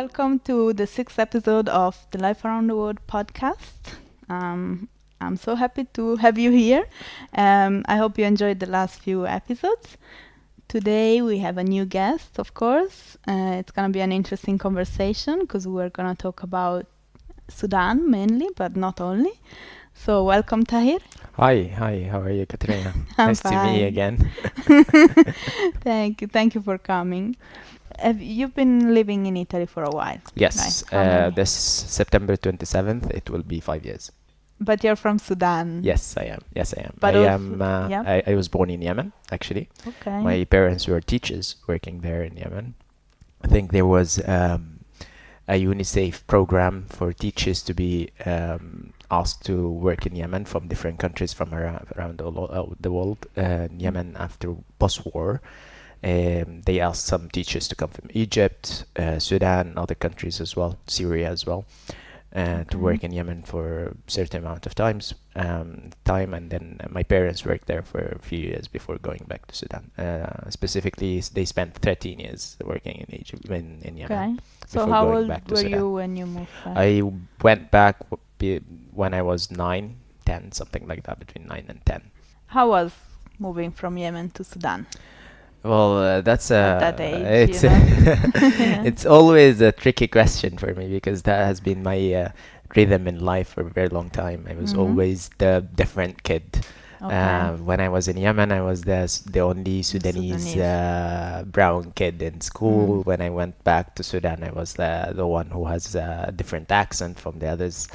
welcome to the sixth episode of the Life Around the World podcast. I'm so happy to have you here. I hope you enjoyed the last few episodes. Today we have a new guest, of course. It's going to be an interesting conversation because we're going to talk about Sudan mainly, but not only. So welcome, Tahir. Hi, how are you, Katrina? I'm Nice to meet you fine. again. Thank you for coming. You've been living in Italy for a while, Yes, right? How many? this September 27th, it will be 5 years. But you're from Sudan. Yes, I am. Yes, I am. But I also, am. yeah. I was born in Yemen, actually. Okay. My parents were teachers working there in Yemen. I think there was a UNICEF program for teachers to be asked to work in Yemen from different countries from around the world. Yemen after post-war. They asked some teachers to come from Egypt, Sudan, other countries as well, Syria as well, to work in Yemen for a certain amount of time, and then my parents worked there for a few years before going back to Sudan. Specifically, they spent 13 years working in Egypt, in Yemen. Okay. So before how going old back to were Sudan. you when you moved back? I went back when I was 9, 10, something like that, between 9 and 10. How was moving from Yemen to Sudan? Well, that's At that age, it's you know? it's always a tricky question for me because that has been my rhythm in life for a very long time. I was always the different kid. Okay. When I was in Yemen, I was the only Sudanese brown kid in school. When I went back to Sudan, I was the one who has a different accent from the others.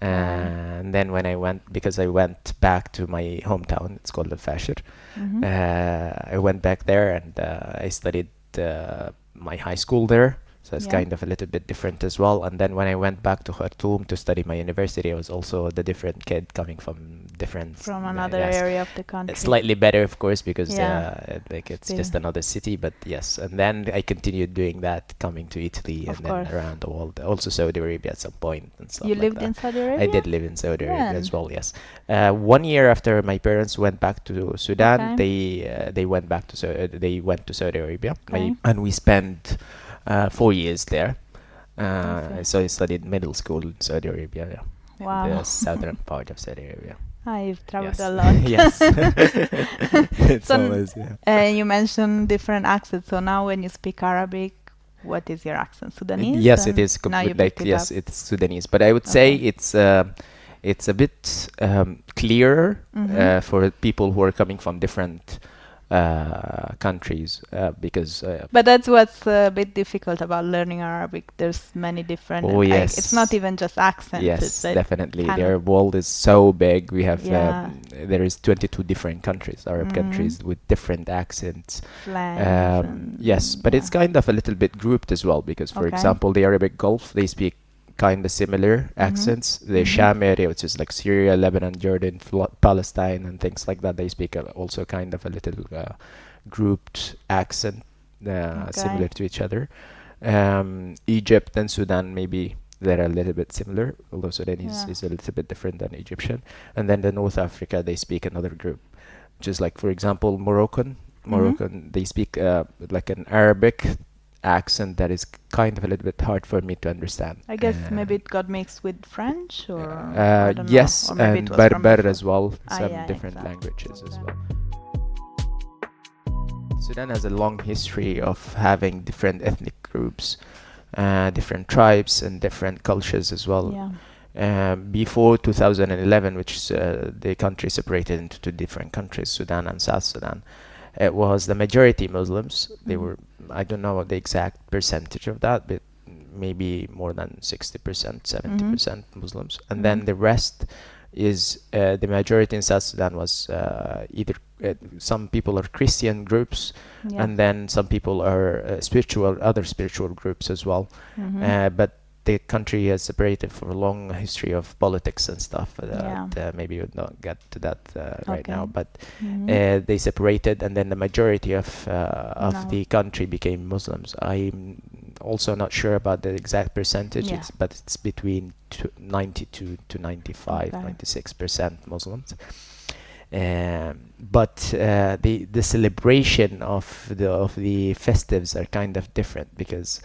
And then when I went back to my hometown, it's called Al-Fashir. I went back there and I studied my high school there. So it's kind of a little bit different as well. And then when I went back to Khartoum to study my university, I was also the different kid coming from another area of the country. It's slightly better, of course, because it's Still. just another city. But yes, and then I continued doing that, coming to Italy Of and then course. around the world, also Saudi Arabia at some point and stuff You like lived that. in Saudi Arabia? I did live in Saudi Arabia When? as well. Yes, 1 year after my parents went back to Sudan, they went back to they went to Saudi Arabia, and we spent 4 years there. So I studied middle school in Saudi Arabia, in the southern part of Saudi Arabia. You've traveled Yes. a lot. Yes. It's So, always, yeah. You mentioned different accents. So now when you speak Arabic, what is your accent? Sudanese? Yes, it is Now you like picked it yes, up. it's Sudanese, but I would say it's a bit clearer for people who are coming from different countries because But that's what's a bit difficult about learning Arabic. There's many different. Oh, yes. It's not even just accents. yes, It's definitely kind their of- world is so big. We have Yeah. there is 22 different countries, Arab countries with different accents. slangs and- Yes, but it's kind of a little bit grouped as well because, for Okay. example, the Arabic Gulf, they speak kind of similar accents. The Sham area, which is like Syria, Lebanon, Jordan, Palestine, and things like that, they speak also kind of a little grouped accent, similar to each other. Egypt and Sudan, maybe they're a little bit similar, although Sudanese is a little bit different than Egyptian. And then the North Africa, they speak another group, which is like, for example, Moroccan, they speak like an Arabic accent that is kind of a little bit hard for me to understand. I guess maybe it got mixed with French or I don't know. Yes, Or maybe and it was from Berber before. as well, some yeah, different exactly. languages as well. Sudan has a long history of having different ethnic groups, different tribes and different cultures as well. Before 2011, which is, the country separated into two different countries, Sudan and South Sudan, it was the majority Muslims. They were, I don't know the exact percentage of that, but maybe more than 60%, 70% Muslims. And then the rest is the majority in South Sudan was either some people are Christian groups, and then some people are other spiritual groups as well. But the country has separated for a long history of politics and stuff. Maybe we'll not get to that right now, but they separated, and then the majority of the country became Muslims. I'm also not sure about the exact percentage, but it's between 92 to 95, 96% Muslims. But the celebration of the festives are kind of different because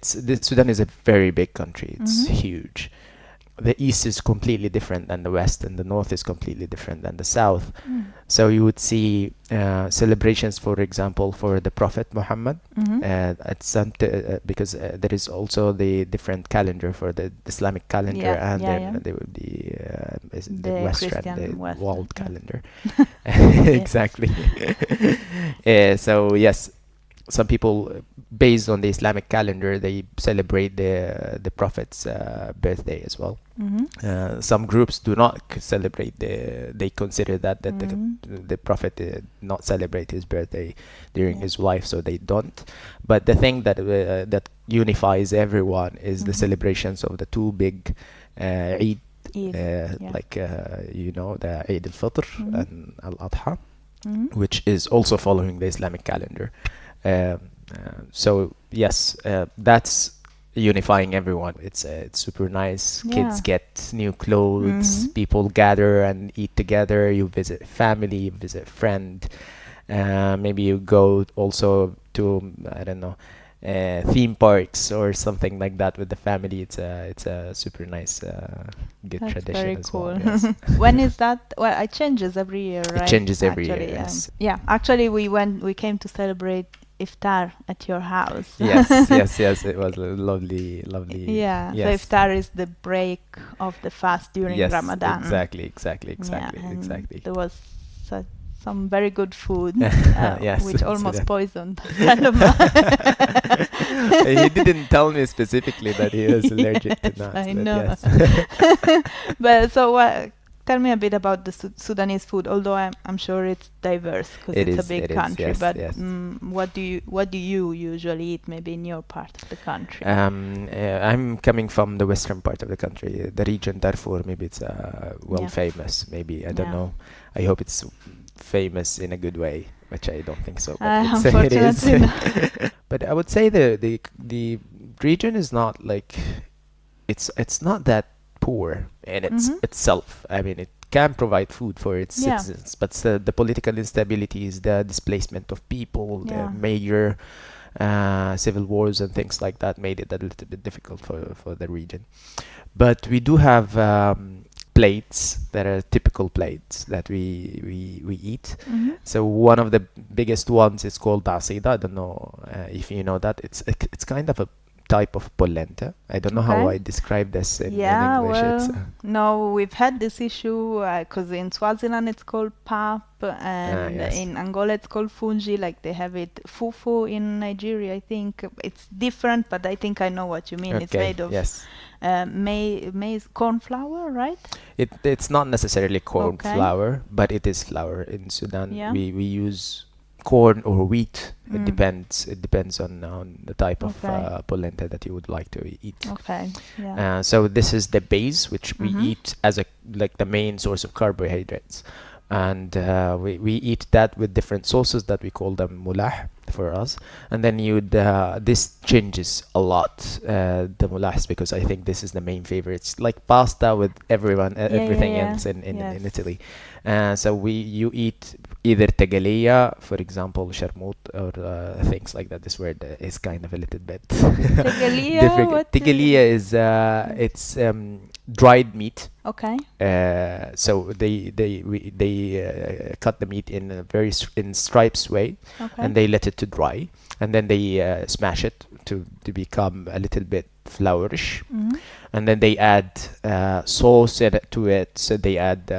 Sudan is a very big country. It's huge. The east is completely different than the west, and the north is completely different than the south. So you would see celebrations, for example, for the Prophet Muhammad, at some because there is also the different calendar for the Islamic calendar, and then there would be the Western, the world calendar. Exactly. So yes, some people, based on the Islamic calendar, they celebrate the Prophet's birthday as well. Some groups do not celebrate they consider that the Prophet did not celebrate his birthday during his life, so they don't. But the thing that unifies everyone is the celebrations of the two big Eid, like the Eid al-Fitr and al-Adha, which is also following the Islamic calendar. So yes, that's unifying everyone. It's super nice. Kids get new clothes. People gather and eat together. You visit family, you visit friend. Maybe you go also to, I don't know, theme parks or something like that with the family. It's a super nice, good That's tradition very as cool. well. Yes. When is that? Well, it changes every year, right? It changes every Actually, year. Yes. Yeah. Actually, we came to celebrate iftar at your house. Yes. It was a lovely. Yeah. Yes. So iftar is the break of the fast during Ramadan. Exactly. There was some very good food, Yes, which almost Sudan. poisoned a friend of mine. He didn't tell me specifically that he was allergic to nuts. I but know. Yes. But so tell me a bit about the Sudanese food. Although I'm sure it's diverse because it's a big country. Yes, but yes. what do you usually eat? Maybe in your part of the country. I'm coming from the western part of the country, the region Darfur. Maybe it's famous. Maybe I don't know. I hope it's famous in a good way, which I don't think so. But it is. But I would say the region is not like it's not that poor in itself. I mean, it can provide food for its citizens, but the political instabilities, the displacement of people, the major civil wars and things like that made it a little bit difficult for the region. But we do have plates that are typical plates that we eat. So one of the biggest ones is called asida. I don't know if you know that. It's kind of a type of polenta. I don't know how I describe this in English. Well, no, we've had this issue because in Swaziland it's called pap, and in Angola it's called fungi. Like they have it fufu in Nigeria. I think it's different, but I think I know what you mean. It's made of maize, corn flour, right? It's not necessarily corn flour, but it is flour. In Sudan, we use corn or wheat. It depends on the type of polenta that you would like to eat. So this is the base, which we eat as like the main source of carbohydrates, and we eat that with different sauces that we call them mulah for us. And then this changes a lot, the mulahs, because I think this is the main favorite. It's like pasta with everything else in Italy. So you eat either tegaliya, for example, sharmut, or things like that. This word is kind of a little bit different. Tegaliya is it's dried meat. So they cut the meat in a very in stripes way, and they let it to dry, and then they smash it to become a little bit flourish, and then they add sauce to it. So they add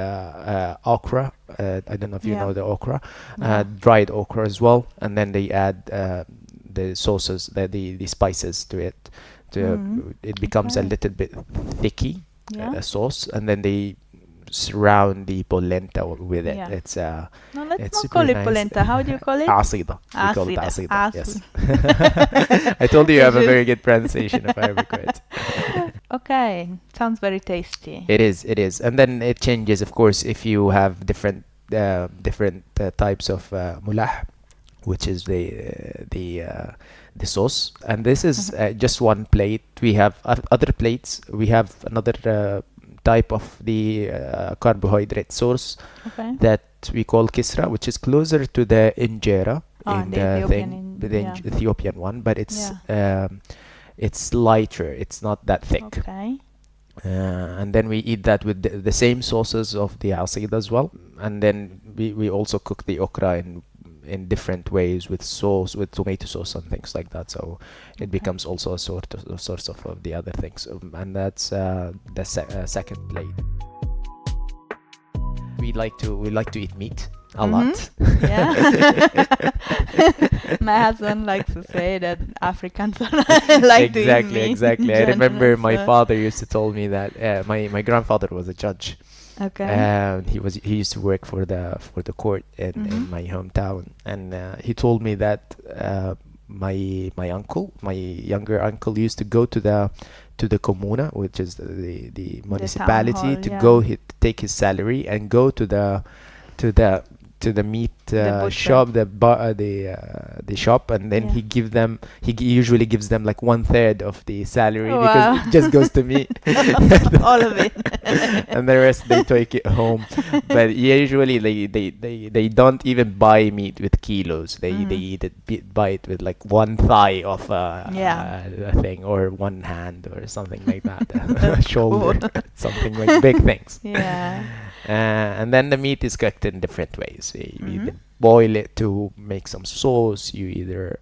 okra. I don't know if you know the okra, dried okra as well, and then they add the sauces, the spices to it. It becomes a little bit thicky, a sauce, and then they surround the polenta with it. It's no, let's not call it polenta. How do you call it? Asida. We call it asida. Yes. I told you have a very good pronunciation, if I ever correct. Okay, sounds very tasty. It is, and then it changes, of course, if you have different types of mulah, which is the sauce. And this is just one plate. We have other plates. We have another type of the carbohydrate source that we call kisra, which is closer to the injera. in the the Ethiopian thing, the Ethiopian one, but it's lighter. It's not that thick. Okay. And then we eat that with the same sauces of the asid as well. And then we also cook the okra in different ways with sauce, with tomato sauce and things like that. So it becomes also a source of the other things. And that's the second plate. We like to eat meat a lot. Yeah. My husband likes to say that Africans like to eat meat. Exactly. I remember my father used to tell me that my grandfather was a judge. Okay. He used to work for the court in my hometown, and he told me that my younger uncle used to go to the comuna, which is the municipality, hall, to go take his salary and go to the meat shop, the shop, and then he usually gives them like 1/3 of the salary because it just goes to me. All of it. And the rest they take it home. But usually they don't even buy meat with kilos. They buy it with like one thigh of a thing, or one hand or something like that, shoulder, something like big things. Yeah. And then the meat is cooked in different ways. You either boil it to make some sauce, you either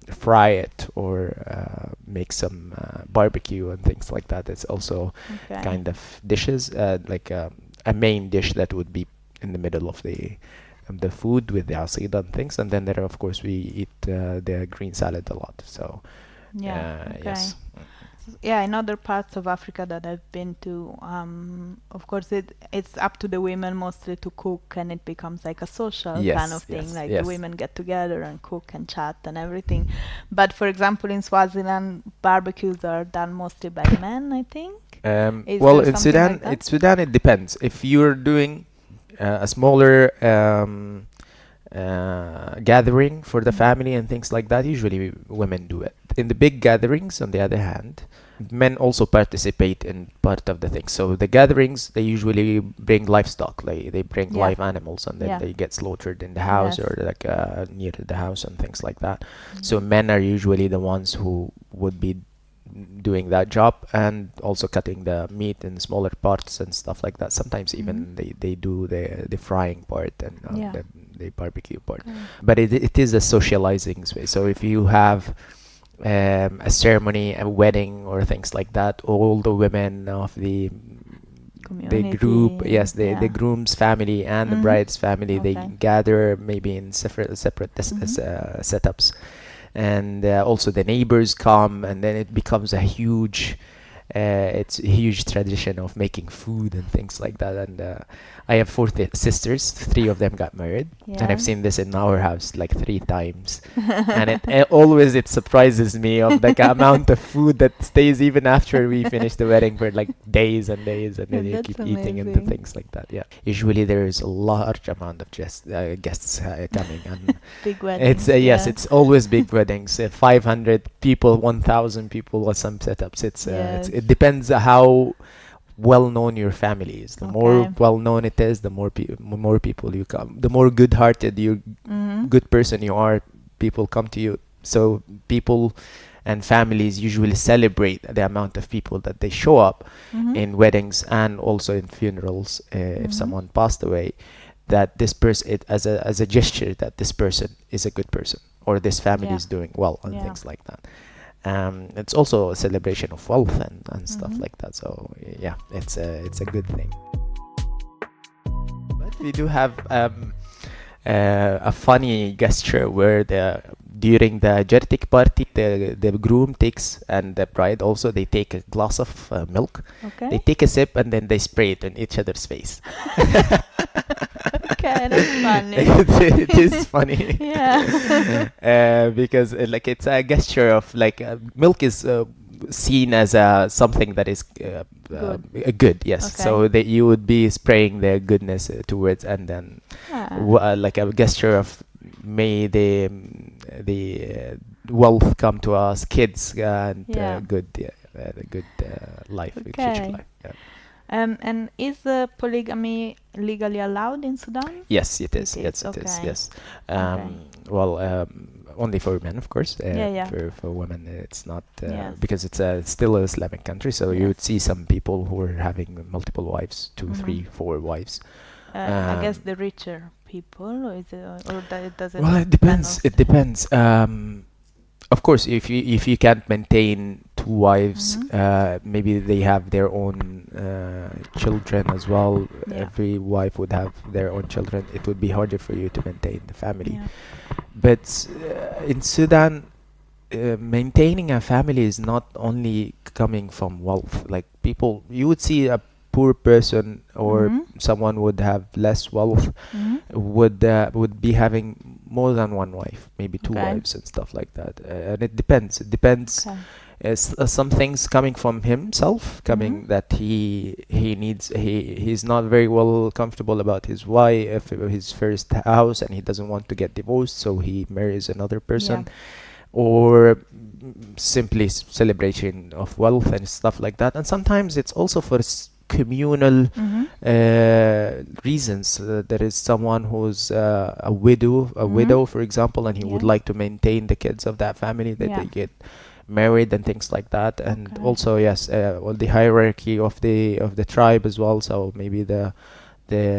fry it, or make some barbecue and things like that. It's also kind of dishes, like a main dish that would be in the middle of the food with the asida and things. And then of course we eat the green salad a lot. So yes. Yeah, in other parts of Africa that I've been to, of course it's up to the women mostly to cook, and it becomes like a social kind of thing. The women get together and cook and chat and everything. But for example, in Swaziland, barbecues are done mostly by men, I think. Well, in Sudan, it depends. If you're doing a smaller gathering for the family and things like that, usually women do it. In the big gatherings, on the other hand, men also participate in part of the thing. So the gatherings, they usually bring livestock, like they bring live animals, and then they get slaughtered in the house or like near the house and things like that. So men are usually the ones who would be doing that job, and also cutting the meat in smaller parts and stuff like that. Sometimes even they do the frying part and the barbecue part. But it is a socializing space. So if you have a ceremony, a wedding, or things like that, all the women of the group, the groom's family and the bride's family, they gather maybe in separate setups, and also the neighbors come, and then it becomes a huge it's a huge tradition of making food and things like that. And I have four sisters. 3 of them got married, and I've seen this in our house like 3 times. And it surprises me of the amount of food that stays even after we finish the wedding for like days and days, and then you keep eating and things like that. Yeah, usually there is a large amount of guests coming, and big weddings. It's always big weddings. 500 people, 1,000 people, or some setups. It depends how well known your family is. The more well known it is, the more people you come. The more good hearted good person you are, people come to you. So people and families usually celebrate the amount of people that they show up in weddings and also in funerals. If someone passed away, that this person, as a gesture that this person is a good person, or this family is doing well, and things like that. It's also a celebration of wealth and stuff like that. So yeah, it's a good thing. But we do have a funny gesture where during the Jertik party, the groom takes, and the bride also, they take a glass of milk. They take a sip, and then they spray it on each other's face. Okay, that's funny. It is funny. Yeah. Because it's a gesture of milk is seen as something that is good. Yes. So that you would be spraying their goodness towards, and then like a gesture of may the wealth come to us, kids, and good life, future life. Yeah. And is polygamy legally allowed in Sudan? Yes, it is. Yes, it is. Yes. well, only for men, of course. Yeah. For women, it's not Yes. because it's still an Islamic country. So you would see some people who are having multiple wives, 2, 3, 4 wives. I guess the richer people, or is it, or it doesn't? Well, it depends. It depends. Of course, if you can't maintain 2 wives, maybe they have their own children as well. Yeah. Every wife would have their own children. It would be harder for you to maintain the family. Yeah. But in Sudan, maintaining a family is not only coming from wealth. Like people, you would see a poor person or someone would have less wealth would be having more than one wife, maybe 2 wives and stuff like that. And it depends. It depends. Some things coming from himself, coming that he needs. He's not very well comfortable about his wife, his first house, and he doesn't want to get divorced, so he marries another person. Or simply celebration of wealth and stuff like that. And sometimes it's also for communal reasons. There is someone who's a widow, for example, and he would like to maintain the kids of that family, that they get married and things like that. And also, yes, well, the hierarchy of the tribe as well. So maybe the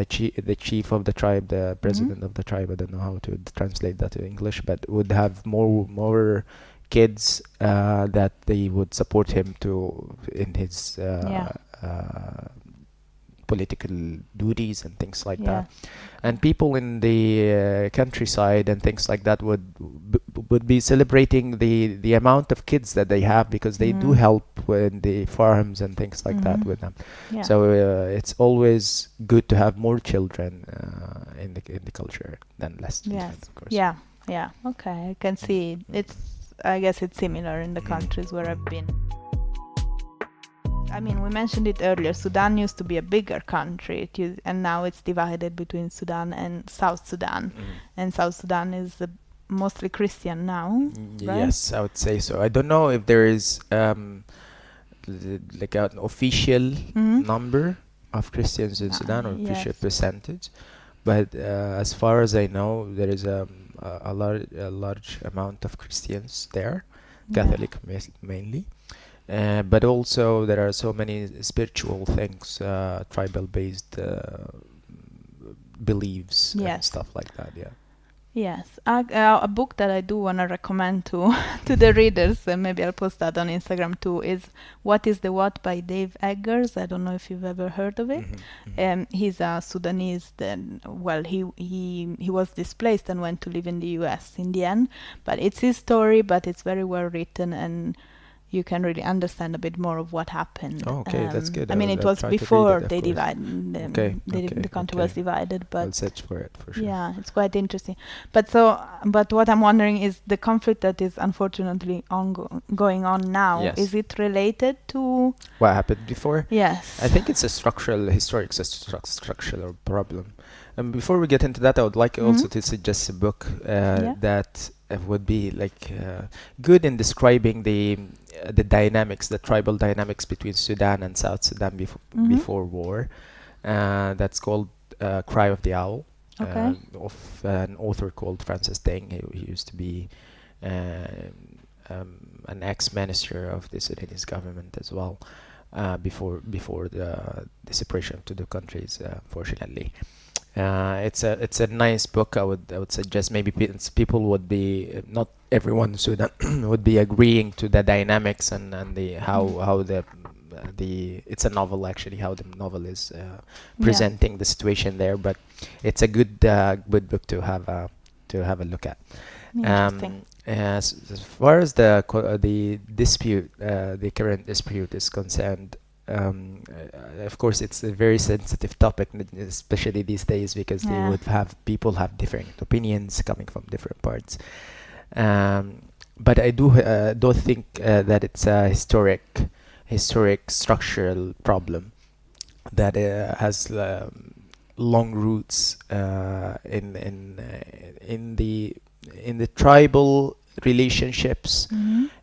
chief of the tribe, the president of the tribe, I don't know how to translate that to English, but would have more kids that they would support him in his political duties and things like that. And people in the countryside and things like that would be celebrating the amount of kids that they have, because they do help in the farms and things like that with them. So it's always good to have more children in the culture than less children, of course. Yeah. Okay, I can see. I guess it's similar in the countries where I've been. I mean, we mentioned it earlier. Sudan used to be a bigger country, and now it's divided between Sudan and South Sudan. And South Sudan is mostly Christian now, right? Yes, I would say so. I don't know if there is like an official number of Christians in Sudan, or official percentage, but as far as I know, there is a large amount of Christians there, Catholic mainly. But also there are so many spiritual things, tribal-based beliefs and stuff like that. Yes, a book that I do want to recommend to the readers, and maybe I'll post that on Instagram too, is What is the What by Dave Eggers. I don't know if you've ever heard of it. He's a Sudanese. He was displaced and went to live in the US in the end. But it's his story, but it's very well written, and you can really understand a bit more of what happened. Okay, that's good. I mean, it was before they divided. The country was divided, but I'll search for it for sure. Yeah, it's quite interesting. But what I'm wondering is the conflict that is unfortunately going on now. Yes. Is it related to what happened before? Yes. I think it's a structural problem. And before we get into that, I would like also to suggest a book that would be like good in describing the dynamics, the tribal dynamics between Sudan and South Sudan before war. That's called Cry of the Owl, of an author called Francis Deng. He used to be an ex-minister of the Sudanese government as well, before the separation of two countries, fortunately. It's a nice book. I would suggest maybe people would be, not everyone in Sudan would be agreeing to the dynamics and the how the it's a novel actually, how the novel is presenting the situation there, but it's a good book to have a look at. Interesting. As far as the dispute, the current dispute is concerned, of course it's a very sensitive topic, especially these days, because they would have different opinions coming from different parts. But I don't think that it's a historic structural problem that has long roots in the tribal relationships,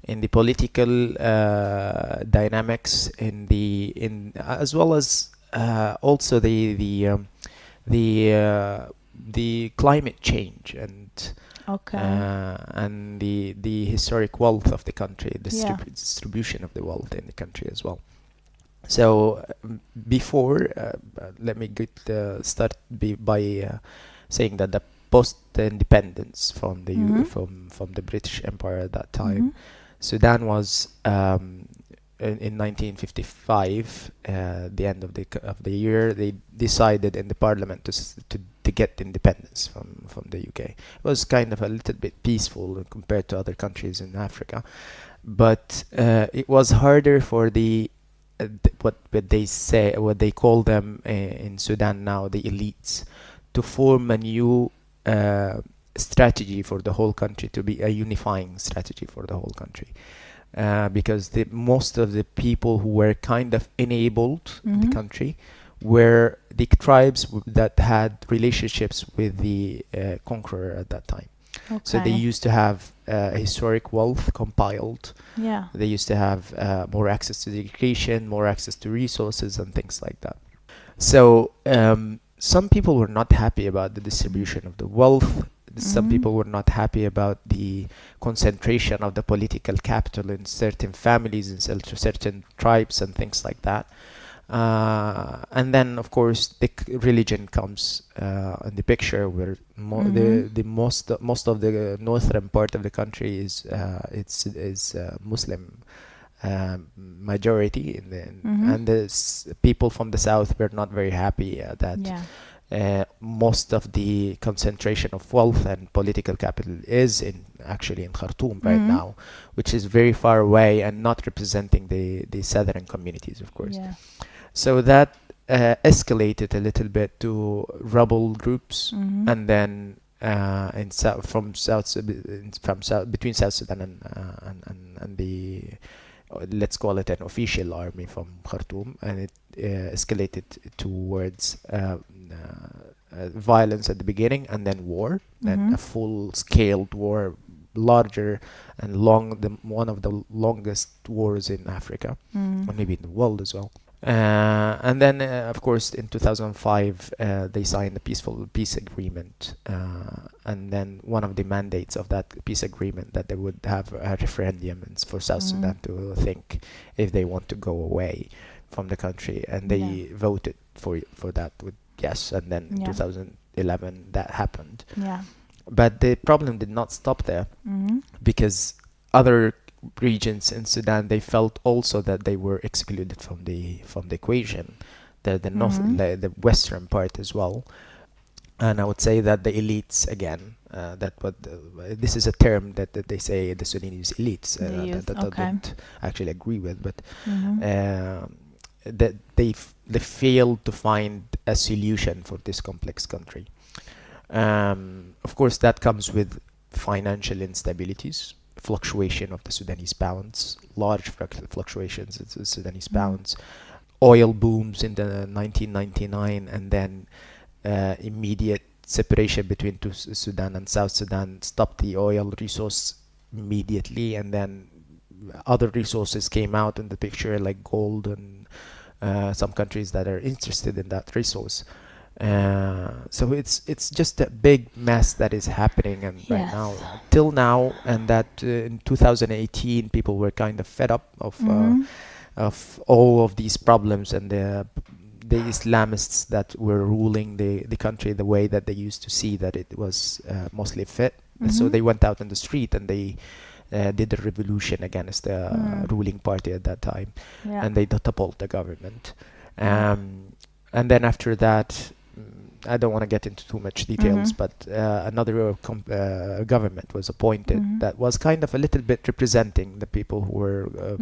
in the political dynamics, as well as also the climate change and Okay. And the historic wealth of the country, the Yeah. distribution of the wealth in the country as well. So before, let me start by saying that the post-independence from the from the British Empire at that time, Sudan was in 1955, the end of the year, they decided in the parliament to get independence from the UK. It was kind of a little bit peaceful compared to other countries in Africa, but it was harder for what they call them in Sudan now, the elites, to form a new strategy for the whole country, to be a unifying strategy for the whole country. Because most of the people who were kind of enabled in the country were the tribes that had relationships with the conqueror at that time. Okay. So they used to have historic wealth compiled. Yeah. They used to have more access to education, more access to resources, and things like that. So some people were not happy about the distribution of the wealth. Some people were not happy about the concentration of the political capital in certain families, in certain tribes, and things like that. And then, of course, the religion comes in the picture, where most of the northern part of the country is Muslim majority, and the people from the south were not very happy that most of the concentration of wealth and political capital is actually in Khartoum right now, which is very far away and not representing the southern communities, of course. Yeah. So that escalated a little bit to rebel groups, and then between South Sudan and the let's call it an official army from Khartoum, and it escalated towards violence at the beginning, and then war, and a full-scaled war, larger and one of the longest wars in Africa, or maybe in the world as well. And then, of course, in 2005, they signed a peace agreement, and then one of the mandates of that peace agreement that they would have a referendum for South Sudan to think if they want to go away from the country, and they voted for that with yes, and then in 2011 that happened. Yeah. But the problem did not stop there, because other regions in Sudan, they felt also that they were excluded from the equation, the western part as well. And I would say that the elites again, this is a term that they say, the Sudanese elites, that I don't actually agree with, but that they failed to find a solution for this complex country. Of course, that comes with financial instabilities, fluctuation of the Sudanese pounds, large fluctuations in the Sudanese pounds, oil booms in the 1999, and then immediate separation between Sudan and South Sudan stopped the oil resource immediately, and then other resources came out in the picture, like gold and some countries that are interested in that resource. So it's just a big mess that is happening, and right now, till now, and that in 2018 people were kind of fed up of all of these problems, and the Islamists that were ruling the country the way that they used to see that it was mostly fit. So they went out in the street and they did a revolution against the ruling party at that time, and they toppled the government. And then after that, I don't want to get into too much details, but another government was appointed that was kind of a little bit representing the people who were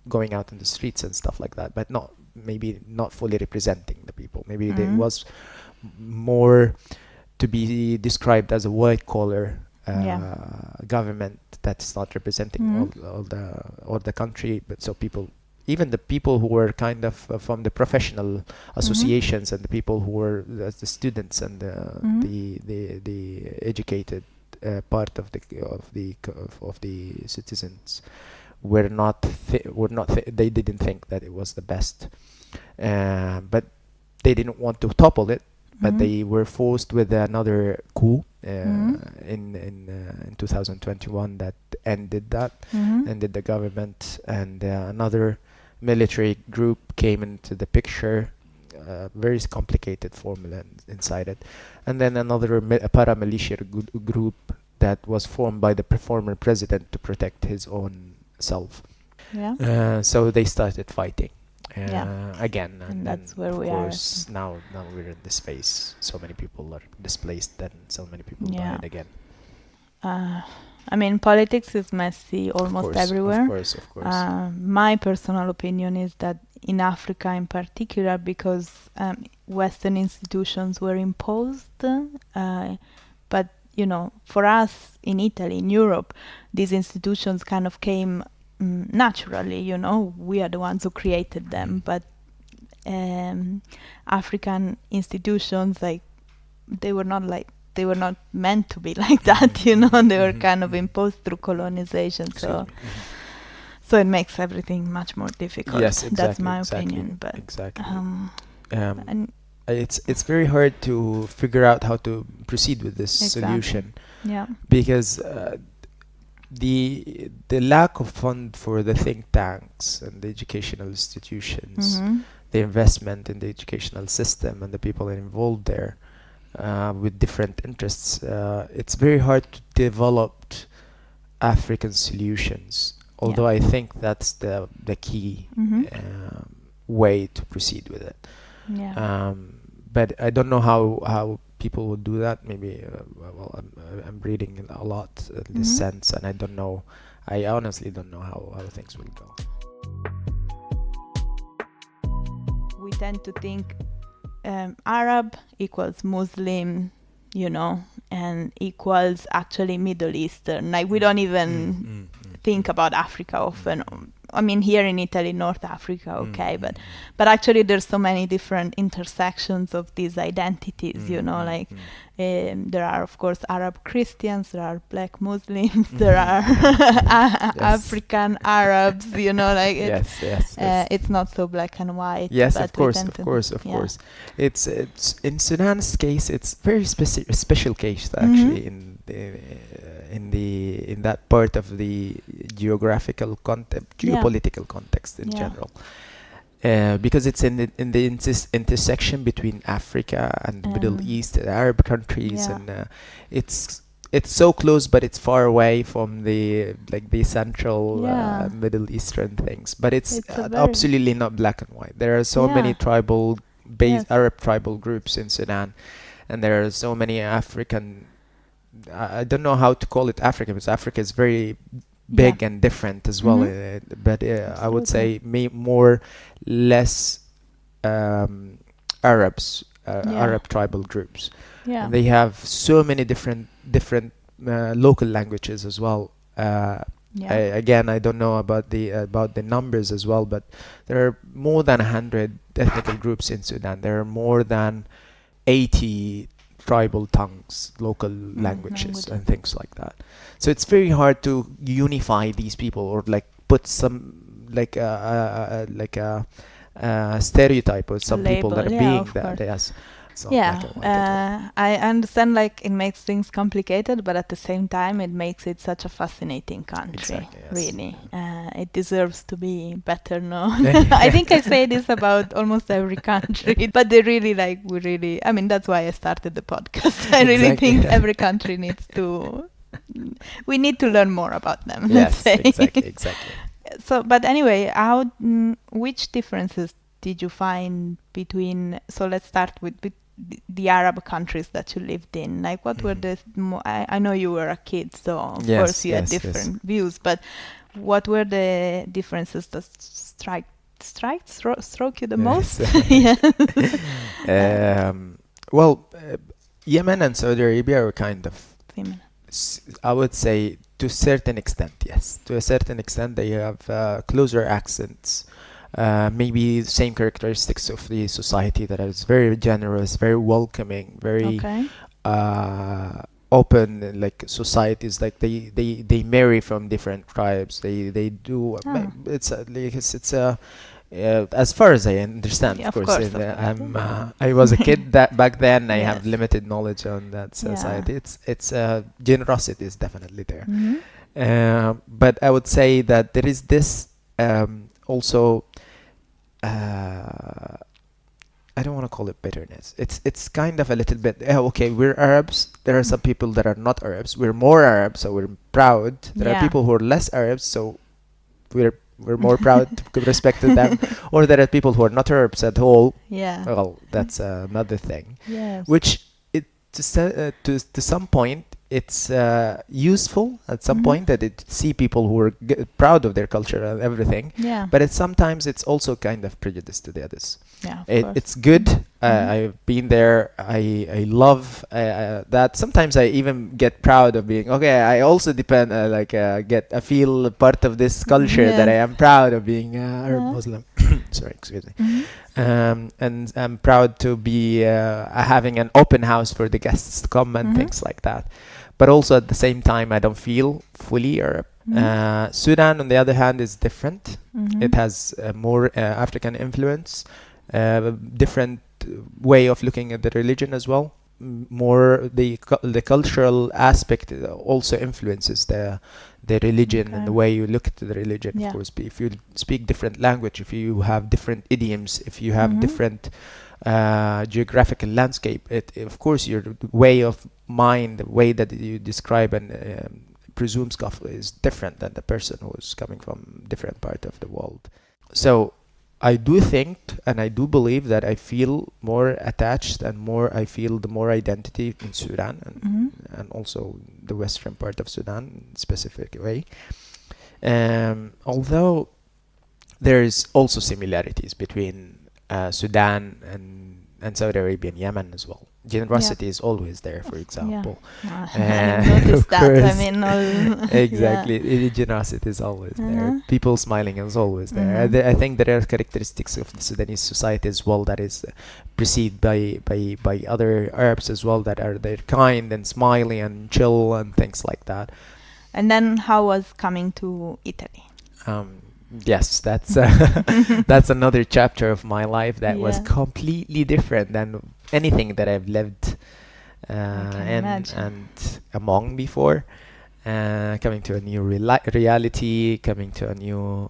going out in the streets and stuff like that, but maybe not fully representing the people. Maybe there was more to be described as a white collar government that's not representing all the country, but so people. Even the people who were kind of from the professional associations and the people who were the students and the educated part of the citizens they didn't think that it was the best, but they didn't want to topple it. but they were forced with another coup in 2021 that ended the government, and another military group came into the picture. Very complicated formula inside it, and then another paramilitia group that was formed by the former president to protect his own self. So they started fighting again, and that's where we are. Of course, now we're in this phase. So many people are displaced, and so many people died again. I mean, politics is messy almost everywhere. Of course. My personal opinion is that in Africa in particular, because Western institutions were imposed, but for us in Italy, in Europe, these institutions kind of came naturally. We are the ones who created them, but African institutions, they were not meant to be like that, they were kind of imposed through colonization. So it makes everything much more difficult. Yes, exactly. That's my opinion. But exactly. And it's very hard to figure out how to proceed with this solution. Yeah. Because the lack of fund for the think tanks and the educational institutions, the investment in the educational system and the people involved there with different interests, it's very hard to develop African solutions. Although I think that's the key way to proceed with it. But I don't know how people would do that. Maybe I'm reading a lot in this sense, and I honestly don't know how things will go. We tend to think Arab equals Muslim, and equals actually Middle Eastern. We don't even think about Africa often. I mean, here in Italy, North Africa, okay, but actually there's so many different intersections of these identities, there are, of course, Arab Christians, there are Black Muslims, there are African Arabs, yes. It's not so black and white. Yes, of course. It's in Sudan's case, it's very special case actually in that part of the geographical geopolitical context in general, because it's in the intersection between Africa and the Middle East, the Arab countries, and it's so close, but it's far away from the central Middle Eastern things. But it's absolutely not black and white. There are so many Arab tribal groups in Sudan, and there are so many African. I don't know how to call it Africa, because Africa is very big and different as well. But I would say less Arabs, Arab tribal groups. And they have so many different local languages as well. I don't know about the numbers as well, but there are more than 100 ethnic groups in Sudan. There are more than 80 tribal tongues, local languages, and things like that. So it's very hard to unify these people, or put some stereotype or some people that are being that. Yes. I understand. It makes things complicated, but at the same time, it makes it such a fascinating country. Exactly, yes. Really, it deserves to be better known. I think I say this about almost every country, but they really I mean, that's why I started the podcast. I really think every country needs to. We need to learn more about them. Yes, exactly. So, but anyway, which differences did you find between? So let's start with the Arab countries that you lived in. What were the? I know you were a kid, so of course you had different views. But what were the differences that stroke you the most? Yemen and Saudi Arabia are kind of similar. I would say to a certain extent, yes. To a certain extent, they have closer accents. Maybe the same characteristics of the society that is very generous, very welcoming, very open. Societies, they marry from different tribes. They do. It's As far as I understand, Yeah, of of course, course, of course. I was a kid that back then. I have Yes. limited knowledge on that Yeah. society. It's generosity is definitely there. Mhm. But I would say that there is this also. I don't want to call it bitterness. It's kind of a little bit. Okay, we're Arabs. There are some people that are not Arabs. We're more Arabs, so we're proud. There are Yeah. people who are less Arabs, so we're more proud to give respect to them. Or there are people who are not Arabs at all. Yeah. Well, that's another thing. Yes. Which to some point it's useful at some Mhm. point that it see people who are proud of their culture and everything. Yeah. But sometimes it's also kind of prejudice to the others. Yeah, of course. It's good. Mhm. I've been there. I love that. Sometimes I even get proud of being okay. I also depend I feel part of this culture that I Yes. am proud of being Arab Yeah. Muslim. Sorry, excuse me. Mhm. And I'm proud to be having an open house for the guests to come and Mhm. things like that. But also at the same time, I don't feel fully Arab. Mhm. Sudan, on the other hand, is different. Mhm. It has more African influence, different way of looking at the religion as well. More the cultural aspect also influences the religion and the Okay. way you look at the religion. Yeah. Of course, if you speak different language, if you have different idioms, if you have Mhm. different geographical landscape, of course your way of mind, the way that you describe and presume stuff is different than the person who's coming from different part of the world. So I do think and I do believe that I feel more attached and more I feel the more identity in Sudan Mhm. and also the western part of Sudan in a specific way. Although there is also similarities between Sudan and Saudi Arabia and Yemen as well. Generosity is always there, for example. I've noticed Of that. I course. mean, Exactly. Generosity is always there. Uh-huh. People smiling is always there. Mhm. I think there are characteristics of the Sudanese society as well that is perceived by other Arabs as well that are they're kind and smiley and chill and things like that. And then how was coming to Italy? Yes, that's another chapter of my life that was Yeah. completely different than anything that I've lived can in imagine. and among before. Coming to a new reality, coming to a new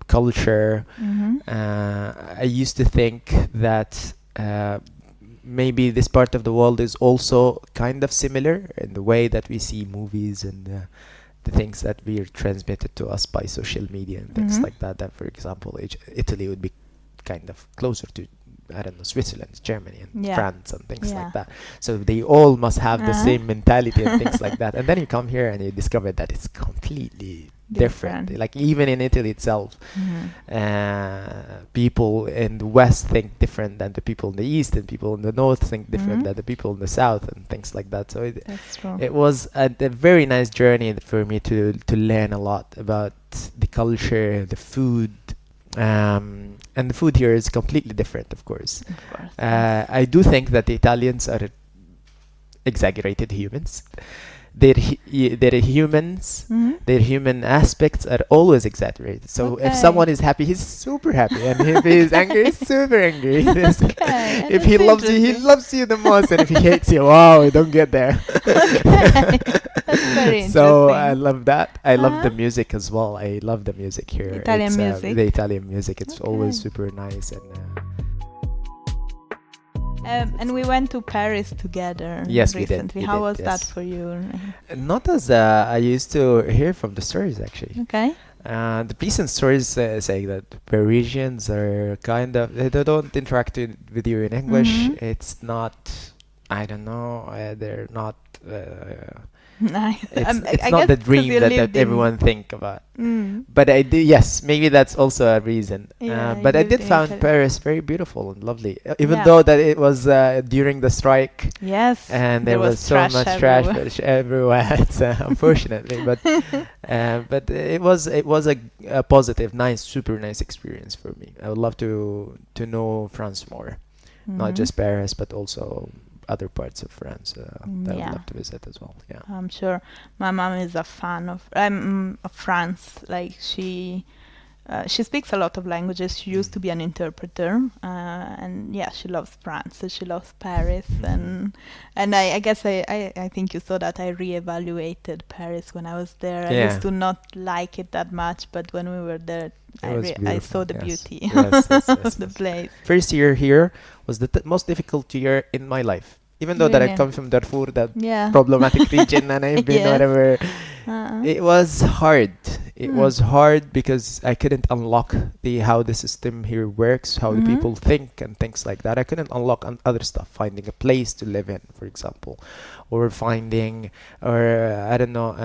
culture. Mhm. I used to think that maybe this part of the world is also kind of similar in the way that we see movies and the things that are transmitted to us by social media and things Mhm. like that. That, for example, Italy would be kind of closer to, I don't know, Switzerland, Germany, and Yeah. France, and things Yeah. like that. So they all must have the Uh-huh. same mentality and things like that. And then you come here and you discover that it's completely different. Different. Like even in Italy itself, Mhm. people in the West think different than the people in the East, and people in the North think different Mhm. than the people in the South, and things like that. So That's true. it was a very nice journey for me to learn a lot about the culture, the food, and the food here is completely different, of course. Of course. I do think that the Italians are exaggerated humans. Their humans, Mhm. their human aspects are always exaggerated. So if Okay. someone is happy, he's super happy, and if he's angry, he's super angry. Okay, If he that's loves you, he interesting. loves you the most, and if he hates you, wow, don't get there. Okay. That's very So I interesting. love that. I love the Uh-huh. music as well. I love the music here. Italian It's music? the Italian music. It's always Okay. super nice and. And we went to Paris together Yes, we did. recently. We How did, was that yes. for you? Not as I used to hear from the stories actually. Okay. The recent stories say that Parisians are kind of they don't interact with you in English. Mhm. It's not. I don't know. They're not. Nice. It's I not guess the 'cause dream you that lived everyone think about. Mm. But I do, yes, maybe that's also a reason. Yeah, But you I lived did in found Italy. Paris very beautiful and lovely, even Yeah. though that it was during the strike Yes. and there was so trash much trash everywhere. everywhere. It's unfortunately, but it was a positive, nice, super nice experience for me. I would love to know France more, not Mhm. just Paris, but also other parts of France that I would Yeah. love to visit as well. Yeah. I'm sure my mom is a fan of France. Like she she speaks a lot of languages. She used to be an interpreter, and yeah, she loves France. So she loves Paris, and I guess I think you saw that I reevaluated Paris when I was there. I used to not like it that much, but when we were there, I saw the beauty of the place. First year here was the most difficult year in my life. Even though that I come from Darfur, that problematic region, and I've been whatever, it was hard. It was hard because I couldn't unlock how the system here works, how the people think and things like that. I couldn't unlock other stuff, finding a place to live in, for example, or finding, or I don't know,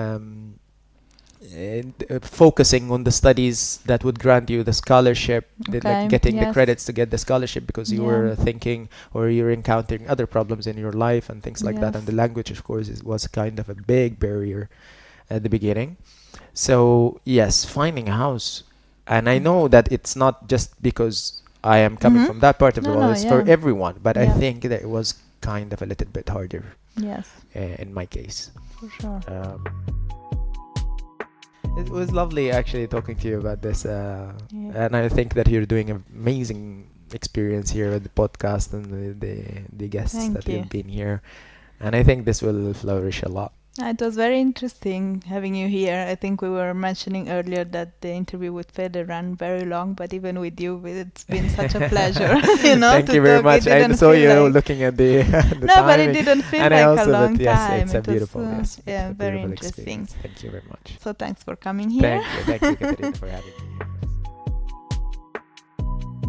focusing on the studies that would grant you the scholarship, like getting the credits to get the scholarship, because you were thinking or you're encountering other problems in your life and things like that. And the language, of course, was kind of a big barrier at the beginning. So yes, finding a house, and I know that it's not just because I am coming from that part of the world, it's for everyone, but I think that it was kind of a little bit harder in my case. For sure. It was lovely actually talking to you about this, and I think that you're doing an amazing experience here with the podcast and the guests you've been here, and I think this will flourish a lot. It was very interesting having you here. I think we were mentioning earlier that the interview with Fede ran very long, but even with you, it's been such a pleasure. Thank you very much. I saw you looking at the no, timing, but it didn't feel like a long time. Yes, it's a beautiful, very interesting. Experience. Thank you very much. So thanks for coming here. Thank you, Katerina, for having me.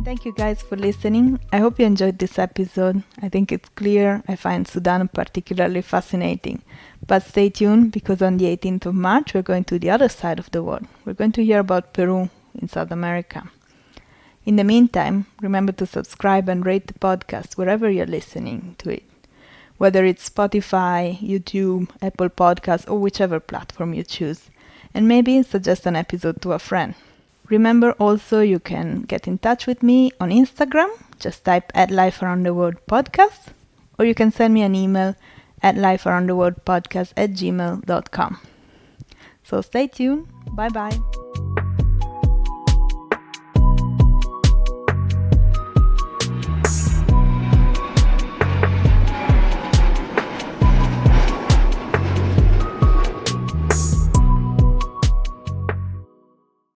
Thank you guys for listening. I hope you enjoyed this episode. I think it's clear I find Sudan particularly fascinating. But stay tuned, because on the 18th of March we're going to the other side of the world. We're going to hear about Peru in South America. In the meantime, remember to subscribe and rate the podcast wherever you're listening to it. Whether it's Spotify, YouTube, Apple Podcasts, or whichever platform you choose. And maybe suggest an episode to a friend. Remember also you can get in touch with me on Instagram. Just type @lifearoundtheworldpodcast, or you can send me an email at lifearoundtheworldpodcast@gmail.com. So stay tuned. Bye bye.